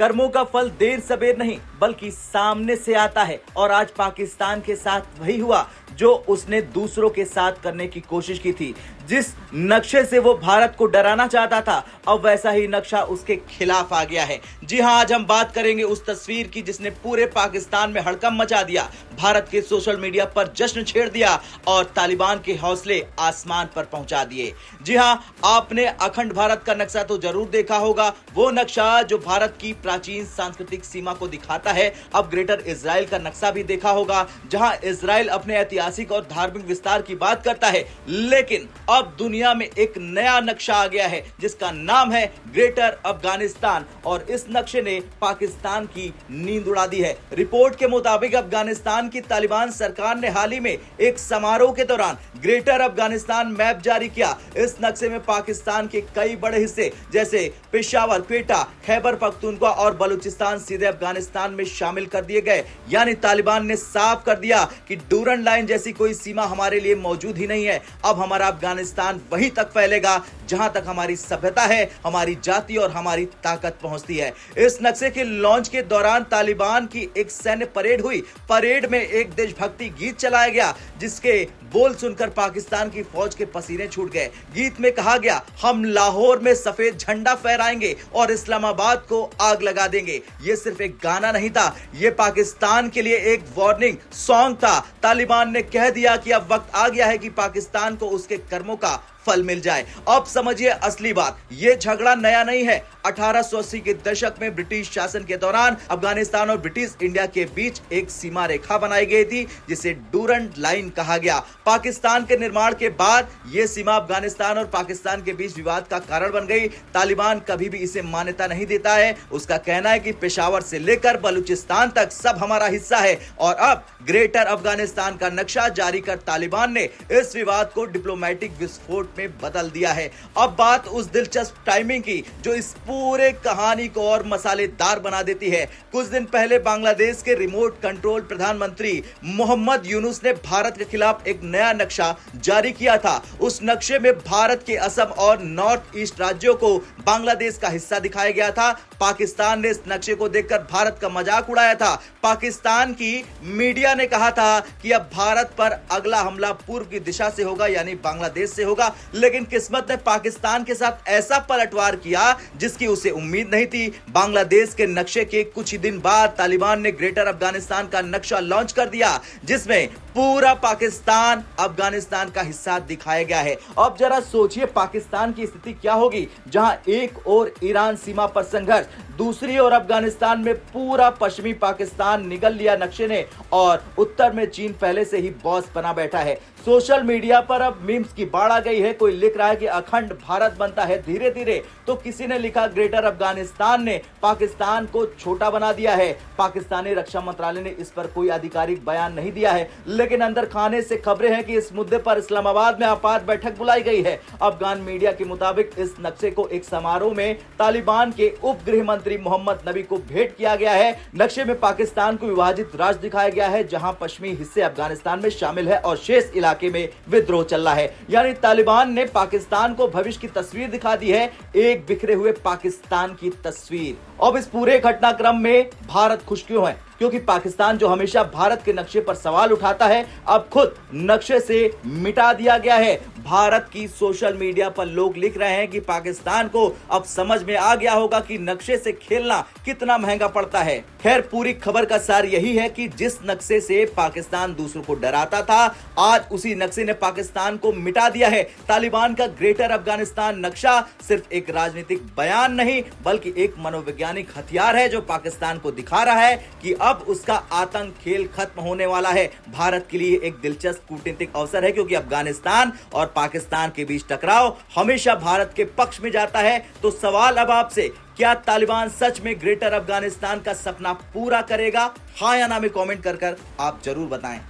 कर्मों का फल देर सबेर नहीं बल्कि सामने से आता है और आज पाकिस्तान के साथ वही हुआ जो उसने दूसरों के साथ करने की कोशिश की थी। जिस नक्शे से वो भारत को डराना चाहता था, अब वैसा ही नक्शा उसके खिलाफ आ गया है। जी हां, आज हम बात करेंगे उस तस्वीर की जिसने पूरे पाकिस्तान में हड़कंप मचा दिया, भारत के सोशल मीडिया पर जश्न छेड़ दिया और तालिबान के हौसले आसमान पर पहुंचा दिए। जी हां, आपने अखंड भारत का नक्शा तो जरूर देखा होगा, वो नक्शा जो भारत की प्राचीन सांस्कृतिक सीमा को दिखाता है। अब ग्रेटर इजराइल का नक्शा भी देखा होगा, जहां इजराइल अपने ऐतिहासिक और धार्मिक विस्तार की बात करता है, लेकिन अब दुनिया में एक नया नक्शा आ गया है जिसका नाम है ग्रेटर अफगानिस्तान और इस नक्शे ने पाकिस्तान की नींद उड़ा दी है। रिपोर्ट के मुताबिक अफगानिस्तान की तालिबान सरकार ने हाल ही में एक समारोह के दौरान ग्रेटर अफगानिस्तान मैप जारी किया। इस नक्शे में पाकिस्तान के कई बड़े हिस्से जैसे पेशावर, क्वेटा, खैबर पख्तूनख्वा और बलूचिस्तान सीधे अफगानिस्तान में शामिल कर दिए गए। यानी तालिबान ने साफ कर दिया कि डूरन लाइन जैसी कोई सीमा हमारे लिए मौजूद ही नहीं है। अब हमारा अफगानिस्तान वहीं तक फैलेगा जहां तक हमारी सभ्यता है, हमारी जाति और हमारी ताकत पहुंचती है। इस नक्शे के लॉन्च के दौरान तालिबान की एक सैन्य परेड हुई। परेड में एक देशभक्ति गीत चलाया गया जिसके बोल सुनकर पाकिस्तान की फौज के पसीने छूट गए। गीत में कहा गया, हम लाहौर में सफेद झंडा फहराएंगे और इस्लामाबाद को आग लगा देंगे। यह सिर्फ एक गाना नहीं था, यह पाकिस्तान के लिए एक वार्निंग सॉन्ग था। तालिबान ने कह दिया कि अब वक्त आ गया है कि पाकिस्तान को उसके कर्मों का फल मिल जाए। अब समझिए असली बात, यह झगड़ा नया नहीं है। 1880 के दशक में ब्रिटिश शासन के दौरान अफगानिस्तान और ब्रिटिश इंडिया के बीच एक सीमा रेखा बनाई गई थी जिसे डूरन लाइन कहा गया। पाकिस्तान के निर्माण के बाद यह सीमा अफगानिस्तान और पाकिस्तान के बीच विवाद का कारण बन गई। तालिबान कभी भी इसे मान्यता नहीं देता है। उसका कहना है कि पेशावर से लेकर बलूचिस्तान तक सब हमारा हिस्सा है और अब ग्रेटर अफगानिस्तान का नक्शा जारी कर तालिबान ने इस विवाद को डिप्लोमेटिक विस्फोट में बदल दिया है। अब बात उस दिलचस्प टाइमिंग की जो इस पूरे कहानी को और मसालेदार बना देती है। कुछ दिन पहले बांग्लादेश के रिमोट कंट्रोल प्रधानमंत्री मोहम्मद यूनुस ने भारत के खिलाफ एक नया नक्शा जारी किया था। उस नक्शे में भारत के असम और नॉर्थ ईस्ट राज्यों को बांग्लादेश का हिस्सा दिखाया गया था। पाकिस्तान ने इस नक्शे को देखकर भारत का मजाक उड़ाया था। पाकिस्तान की मीडिया ने कहा था कि अब भारत पर अगला हमला पूर्व की दिशा से होगा, यानी बांग्लादेश से होगा। लेकिन किस्मत ने पाकिस्तान के साथ ऐसा पलटवार किया जिसकी उसे उम्मीद नहीं थी। बांग्लादेश के नक्शे के कुछ ही दिन बाद तालिबान ने ग्रेटर अफगानिस्तान का नक्शा लॉन्च कर दिया जिसमें पूरा पाकिस्तान अफगानिस्तान का हिस्सा दिखाया गया है। अब जरा सोचिए पाकिस्तान की स्थिति क्या होगी, जहां एक और ईरान सीमा पर संघर्ष, दूसरी ओर अफगानिस्तान में पूरा पश्चिमी पाकिस्तान निगल लिया नक्शे ने और उत्तर में चीन पहले से ही बॉस बना बैठा है। सोशल मीडिया पर अब मीम्स की बाढ़ आ गई है। कोई लिख रहा है कि अखंड भारत बनता है धीरे धीरे, तो किसी ने लिखा ग्रेटर अफगानिस्तान ने पाकिस्तान को छोटा बना दिया है। पाकिस्तानी रक्षा मंत्रालय ने इस पर कोई आधिकारिक बयान नहीं दिया है, लेकिन अंदर खाने से खबरें हैं कि इस मुद्दे पर इस्लामाबाद में आपात बैठक बुलाई गई है। अफगान मीडिया के मुताबिक इस नक्शे को एक समारोह में तालिबान के उप गृह मंत्री मोहम्मद नबी को भेंट किया गया है। नक्शे में पाकिस्तान को विभाजित राज्य दिखाया गया है जहां पश्चिमी हिस्से अफगानिस्तान में शामिल है और शेष इलाके में विद्रोह चल रहा है। यानी तालिबान ने पाकिस्तान को भविष्य की तस्वीर दिखा दी है, एक बिखरे हुए पाकिस्तान की तस्वीर। अब इस पूरे घटनाक्रम में भारत खुश क्यों है? क्योंकि पाकिस्तान जो हमेशा भारत के नक्शे पर सवाल उठाता है, अब खुद नक्शे से मिटा दिया गया है। भारत की सोशल मीडिया पर लोग लिख रहे हैं कि पाकिस्तान को अब समझ में आ गया होगा कि नक्शे से खेलना कितना महंगा पड़ता है। खैर, पूरी खबर का सार यही है कि जिस नक्शे से पाकिस्तान दूसरों को डराता था, आज उसी नक्शे ने पाकिस्तान को मिटा दिया है। तालिबान का ग्रेटर अफगानिस्तान नक्शा सिर्फ एक राजनीतिक बयान नहीं बल्कि एक मनोवैज्ञानिक हथियार है जो पाकिस्तान को दिखा रहा है कि अब उसका आतंक खेल खत्म होने वाला है। भारत के लिए एक दिलचस्प कूटनीतिक अवसर है क्योंकि अफगानिस्तान और पाकिस्तान के बीच टकराव हमेशा भारत के पक्ष में जाता है। तो सवाल अब आपसे, क्या तालिबान सच में ग्रेटर अफगानिस्तान का सपना पूरा करेगा? हाँ या ना में कमेंट कर आप जरूर बताएं।